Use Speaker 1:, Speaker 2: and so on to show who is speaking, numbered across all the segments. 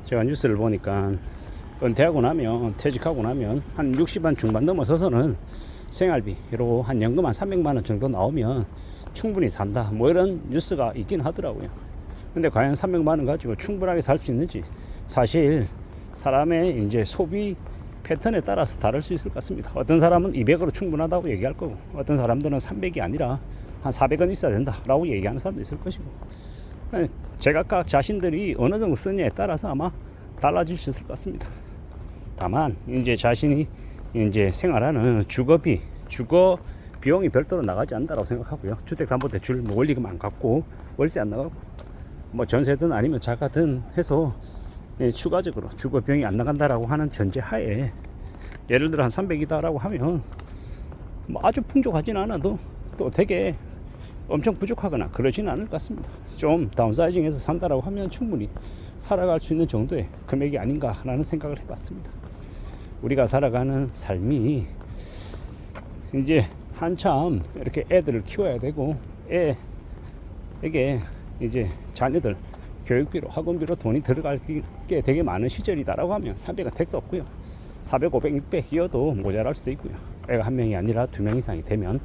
Speaker 1: 제가 뉴스를 보니까 은퇴하고 나면, 퇴직하고 나면 한 60만 중반 넘어서서는 생활비로 한 연금 한 300만 원 정도 나오면 충분히 산다, 뭐 이런 뉴스가 있긴 하더라고요. 근데 과연 300만 원 가지고 충분하게 살 수 있는지, 사실 사람의 이제 소비 패턴에 따라서 다를 수 있을 것 같습니다. 어떤 사람은 200으로 충분하다고 얘기할 거고, 어떤 사람들은 300이 아니라 한 400은 있어야 된다라고 얘기하는 사람도 있을 것이고, 제각각 자신들이 어느 정도 쓰느냐에 따라서 아마 달라질 수 있을 것 같습니다. 다만 이제 자신이 이제 생활하는 주거비, 주거 비용이 별도로 나가지 않는다고 생각하고요. 주택담보대출 뭐 원리금 안 갚고, 월세 안 나가고, 뭐 전세든 아니면 자가든 해서 추가적으로 주거 비용이 안 나간다라고 하는 전제 하에, 예를 들어 한 300이다라고 하면 뭐 아주 풍족하진 않아도 또 되게 엄청 부족하거나 그러지는 않을 것 같습니다. 좀 다운사이징해서 산다라고 하면 충분히 살아갈 수 있는 정도의 금액이 아닌가라는 생각을 해봤습니다. 우리가 살아가는 삶이 이제 한참 이렇게 애들을 키워야 되고, 애에게 이제 자녀들 교육비로, 학원비로 돈이 들어갈 게 되게 많은 시절이다라고 하면 300은 택도 없고요. 400, 500, 600이어도 모자랄 수도 있고요. 애가 한 명이 아니라 2명 이상이 되면.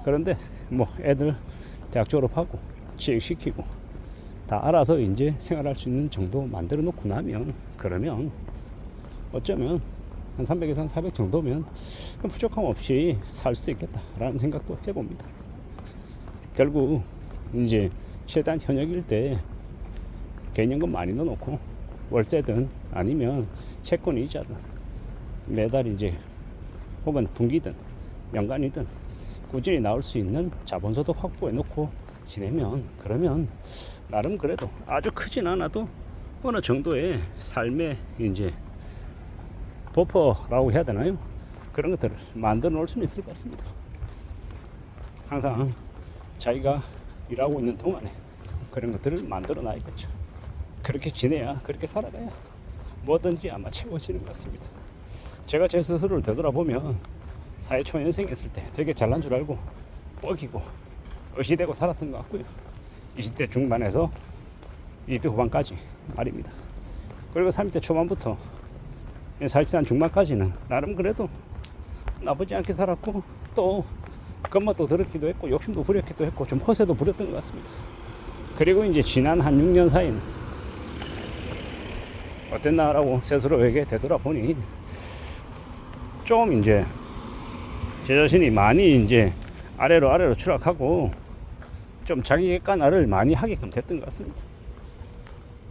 Speaker 1: 그런데 뭐 애들 대학 졸업하고 취직시키고 다 알아서 이제 생활할 수 있는 정도 만들어 놓고 나면, 그러면 어쩌면 한 300에서 한 400 정도면 부족함 없이 살 수도 있겠다라는 생각도 해봅니다. 결국 이제 최대한 현역일 때 개인연금 많이 넣어놓고, 월세든 아니면 채권 이자든 매달 이제 혹은 분기든 연간이든 꾸준히 나올 수 있는 자본소득 확보해 놓고 지내면, 그러면 나름 그래도 아주 크진 않아도 어느 정도의 삶의 이제 버퍼라고 해야 되나요? 그런 것들을 만들어 놓을 수는 있을 것 같습니다. 항상 자기가 일하고 있는 동안에 그런 것들을 만들어 놔야겠죠. 그렇게 지내야, 그렇게 살아가야 뭐든지 아마 채워지는 것 같습니다. 제가 제 스스로를 되돌아보면 사회초년생 했을 때 되게 잘난 줄 알고 뻑이고 의시되고 살았던 것 같고요. 20대 중반에서 20대 후반까지 말입니다. 그리고 30대 초반부터 40대 한 중반까지는 나름 그래도 나쁘지 않게 살았고, 또 겉멋도 더럽기도 했고 욕심도 부렸기도 했고 좀 허세도 부렸던 것 같습니다. 그리고 이제 지난 한 6년 사이는 어땠나라고 스스로에게 되돌아보니 좀 이제 제 자신이 많이 이제 아래로 추락하고 좀 자기 객관화를 많이 하게끔 됐던 것 같습니다.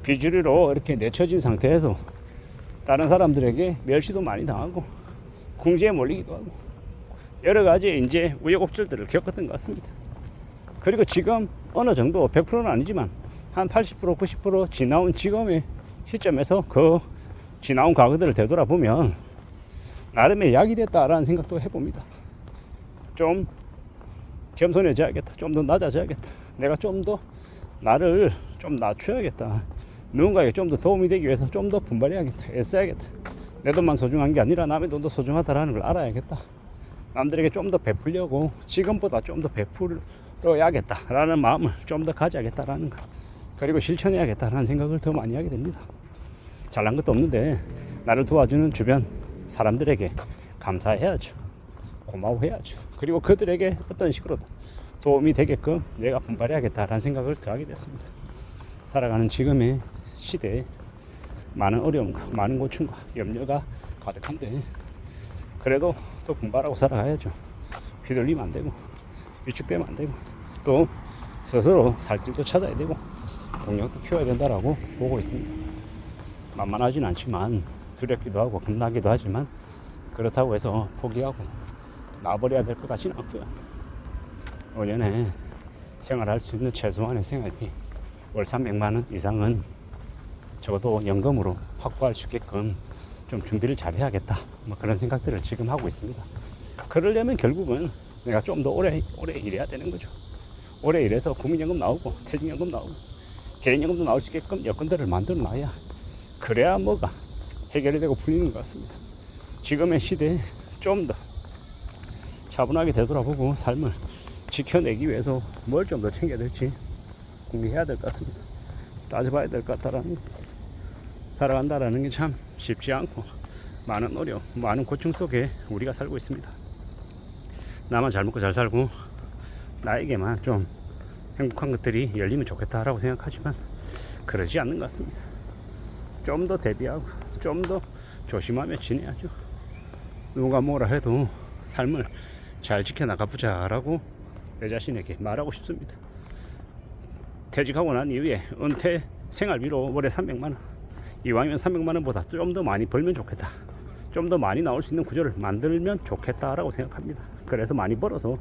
Speaker 1: 비주류로 이렇게 내쳐진 상태에서 다른 사람들에게 멸시도 많이 당하고 궁지에 몰리기도 하고 여러 가지 이제 우여곡절들을 겪었던 것 같습니다. 그리고 지금 어느 정도 100%는 아니지만 한 80%, 90% 지나온 지금의 시점에서 그 지나온 과거들을 되돌아보면 나름의 약이 됐다라는 생각도 해봅니다. 좀 겸손해져야겠다. 좀 더 낮아져야겠다. 내가 좀 더 나를 좀 낮춰야겠다. 누군가에게 좀 더 도움이 되기 위해서 좀 더 분발해야겠다. 애써야겠다. 내 돈만 소중한 게 아니라 남의 돈도 소중하다라는 걸 알아야겠다. 남들에게 좀 더 베풀려고 지금보다 좀 더 베풀어야겠다라는 마음을 좀 더 가져야겠다라는 거, 그리고 실천해야겠다라는 생각을 더 많이 하게 됩니다. 잘난 것도 없는데 나를 도와주는 주변 사람들에게 감사해야죠. 고마워해야죠. 그리고 그들에게 어떤 식으로든 도움이 되게끔 내가 분발해야겠다라는 생각을 더 하게 됐습니다. 살아가는 지금의 시대에 많은 어려움과 많은 고충과 염려가 가득한데 그래도 또 분발하고 살아가야죠. 휘둘리면 안 되고 위축되면 안 되고 또 스스로 살 길도 찾아야 되고 동력도 키워야 된다라고 보고 있습니다. 만만하진 않지만 두렵기도 하고 겁나기도 하지만 그렇다고 해서 포기하고 놔버려야 될 것 같지는 않고요. 5년에 생활할 수 있는 최소한의 생활비 월 300만 원 이상은 적어도 연금으로 확보할 수 있게끔 좀 준비를 잘 해야겠다, 뭐 그런 생각들을 지금 하고 있습니다. 그러려면 결국은 내가 좀 더 오래 일해야 되는 거죠. 오래 일해서 국민연금 나오고 퇴직연금 나오고 개인연금도 나올 수 있게끔 여건들을 만들어 놔야 그래야 뭐가 해결이 되고 풀리는 것 같습니다. 지금의 시대에 좀 더 차분하게 되돌아보고 삶을 지켜내기 위해서 뭘 좀 더 챙겨야 될지 궁리해야 될 것 같습니다. 따져봐야 될 것 같다라는 살아간다라는 게 참 쉽지 않고 많은 어려움, 많은 고충 속에 우리가 살고 있습니다. 나만 잘 먹고 잘 살고 나에게만 좀 행복한 것들이 열리면 좋겠다라고 생각하지만 그러지 않는 것 같습니다. 좀 더 대비하고 좀 더 조심하며 지내야죠. 누가 뭐라 해도 삶을 잘 지켜나가보자 라고 내 자신에게 말하고 싶습니다. 퇴직하고 난 이후에 은퇴 생활비로 월에 300만원, 이왕이면 300만원보다 좀 더 많이 벌면 좋겠다, 좀 더 많이 나올 수 있는 구조를 만들면 좋겠다라고 생각합니다. 그래서 많이 벌어서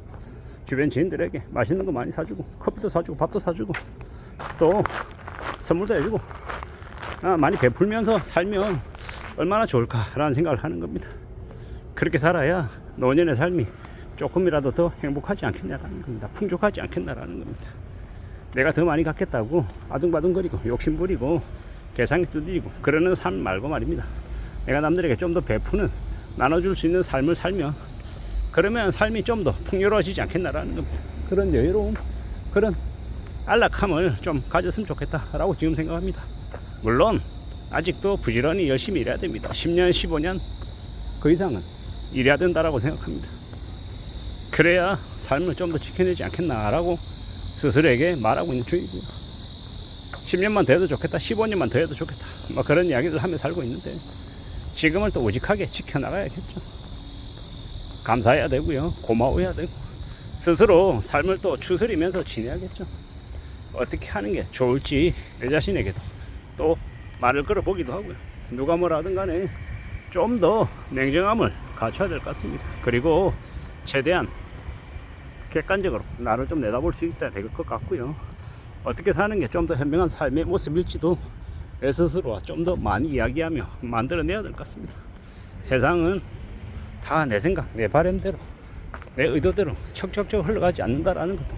Speaker 1: 주변 지인들에게 맛있는 거 많이 사주고 커피도 사주고 밥도 사주고 또 선물도 해주고 많이 베풀면서 살면 얼마나 좋을까라는 생각을 하는 겁니다. 그렇게 살아야 노년의 삶이 조금이라도 더 행복하지 않겠냐라는 겁니다. 풍족하지 않겠나라는 겁니다. 내가 더 많이 갖겠다고 아둥바둥거리고 욕심부리고 계산기 두드리고 그러는 삶 말고 말입니다. 내가 남들에게 좀 더 베푸는, 나눠줄 수 있는 삶을 살면 그러면 삶이 좀 더 풍요로워지지 않겠나라는 겁니다. 그런 여유로움, 그런 안락함을 좀 가졌으면 좋겠다라고 지금 생각합니다. 물론 아직도 부지런히 열심히 일해야 됩니다. 10년, 15년 그 이상은 일해야 된다라고 생각합니다. 그래야 삶을 좀 더 지켜내지 않겠나라고 스스로에게 말하고 있는 중이고요. 10년만 더 해도 좋겠다, 15년만 더 해도 좋겠다, 뭐 그런 이야기를 하며 살고 있는데 지금을 또 오직하게 지켜나가야겠죠. 감사해야 되고요, 고마워해야 되고 스스로 삶을 또 추스리면서 지내야겠죠. 어떻게 하는 게 좋을지 내 자신에게도 또 말을 걸어보기도 하고요. 누가 뭐라 하든 간에 좀 더 냉정함을 갖춰야 될 것 같습니다. 그리고 최대한 객관적으로 나를 좀 내다볼 수 있어야 될 것 같고요. 어떻게 사는 게 좀 더 현명한 삶의 모습일지도 내 스스로와 좀 더 많이 이야기하며 만들어내야 될 것 같습니다. 세상은 다 내 생각, 내 바람대로, 내 의도대로 척척척 흘러가지 않는다라는 것도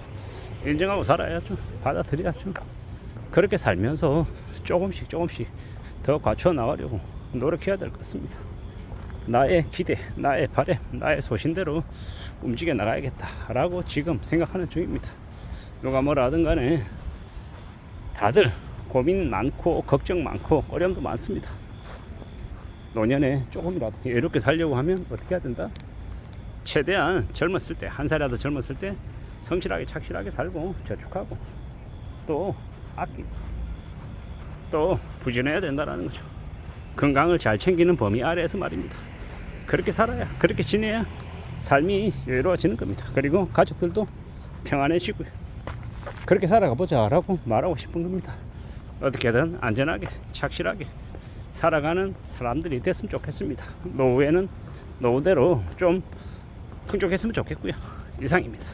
Speaker 1: 인정하고 살아야죠. 받아들여야죠. 그렇게 살면서 조금씩 더 갖춰 나가려고 노력해야 될 것 같습니다. 나의 기대, 나의 바람, 나의 소신대로 움직여 나가야겠다라고 지금 생각하는 중입니다. 누가 뭐라 하든 간에 다들 고민 많고 걱정 많고 어려움도 많습니다. 노년에 조금이라도 여유롭게 살려고 하면 어떻게 해야 된다? 최대한 젊었을 때, 한 살이라도 젊었을 때 성실하게 착실하게 살고 저축하고 또 아끼고 또 부지런해야 된다는 거죠. 건강을 잘 챙기는 범위 아래에서 말입니다. 그렇게 살아야, 그렇게 지내야 삶이 여유로워지는 겁니다. 그리고 가족들도 평안해지고요. 그렇게 살아가보자 라고 말하고 싶은 겁니다. 어떻게든 안전하게 착실하게 살아가는 사람들이 됐으면 좋겠습니다. 노후에는 노후대로 좀 풍족했으면 좋겠고요. 이상입니다.